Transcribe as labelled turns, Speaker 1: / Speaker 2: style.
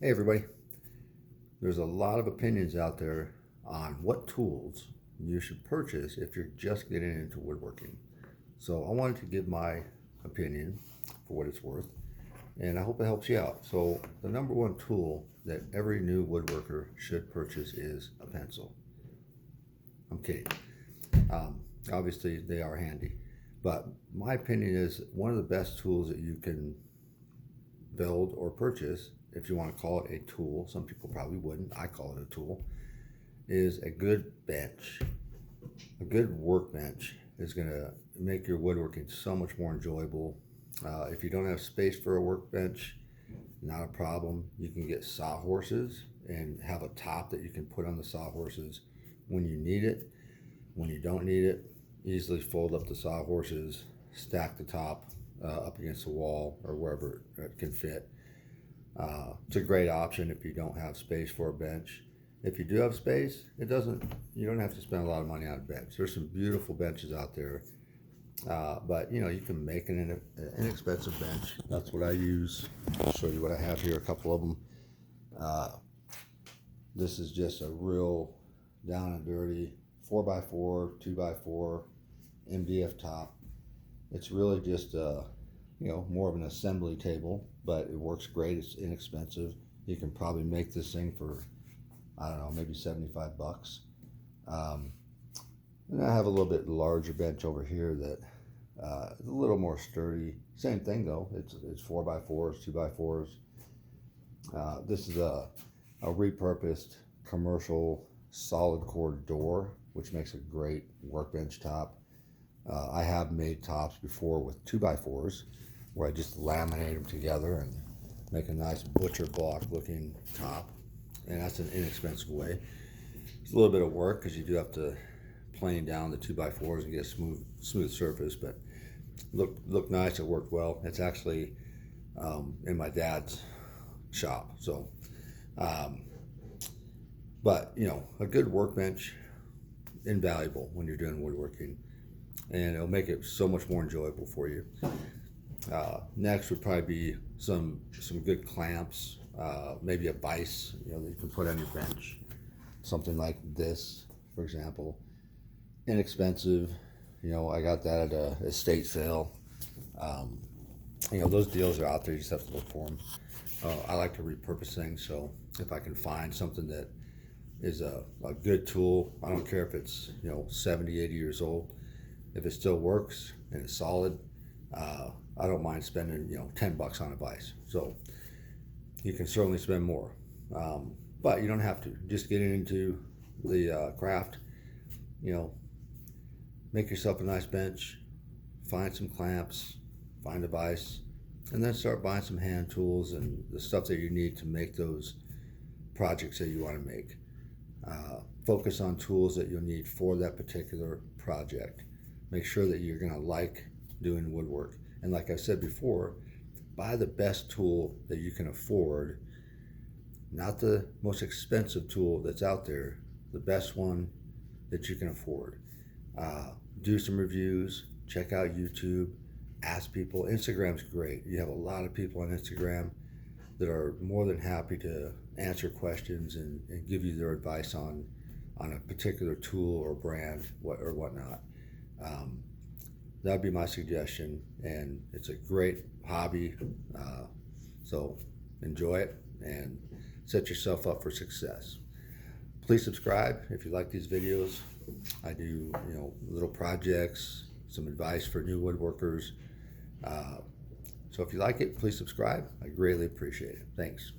Speaker 1: Hey everybody, there's a lot of opinions out there on what tools you should purchase if you're just getting into woodworking. So I wanted to give my opinion for what it's worth, and I hope it helps you out. So the number one tool that every new woodworker should purchase is a pencil. I'm kidding. Obviously they are handy, but my opinion is one of the best tools that you can build or purchase, if you want to call it a tool. Some people probably wouldn't. I call it a tool. Is a good bench. A good workbench is going to make your woodworking so much more enjoyable. If you don't have space for a workbench, not a problem. You can get sawhorses and have a top that you can put on the sawhorses when you need it. When you don't need it, easily fold up the sawhorses, stack the top up against the wall or wherever it can fit. It's a great option if you don't have space for a bench. If you do have space, you don't have to spend a lot of money on a bench. There's some beautiful benches out there, but you can make an inexpensive bench. That's what I use. I'll show you what I have here, a couple of them. This is just a real down and dirty 4x4, 2x4 MDF top. It's really just more of an assembly table, but it works great. It's inexpensive. You can probably make this thing for, I don't know, maybe 75 bucks. And I have a little bit larger bench over here that is a little more sturdy. Same thing though. It's 4x4s, 2x4s. This is a repurposed commercial solid core door, which makes a great workbench top. I have made tops before with 2x4s where I just laminate them together and make a nice butcher block looking top, and that's an inexpensive way. It's a little bit of work because you do have to plane down the 2x4s and get a smooth surface, but look nice. It worked well. It's actually in my dad's shop. So but a good workbench, invaluable when you're doing woodworking, and it'll make it so much more enjoyable for you. Next would probably be some good clamps, maybe a vise that you can put on your bench, something like this, for example. Inexpensive. I got that at a estate sale. Those deals are out there. You just have to look for them. I like to repurpose things, so if I can find something that is a good tool, I don't care if it's 70, 80 years old. If it still works and it's solid, I don't mind spending 10 bucks on a vise. So you can certainly spend more, but you don't have to. Just getting into the craft, make yourself a nice bench, find some clamps, find a vise, and then start buying some hand tools and the stuff that you need to make those projects that you want to make. Focus on tools that you'll need for that particular project. Make sure that you're going to like doing woodwork. And like I said before, buy the best tool that you can afford, not the most expensive tool that's out there, the best one that you can afford. Do some reviews, check out YouTube, ask people. Instagram's great. You have a lot of people on Instagram that are more than happy to answer questions and give you their advice on a particular tool or brand or whatnot. That would be my suggestion, and it's a great hobby, so enjoy it and set yourself up for success. Please subscribe if you like these videos. I do little projects, some advice for new woodworkers. So if you like it, please subscribe. I greatly appreciate it. Thanks.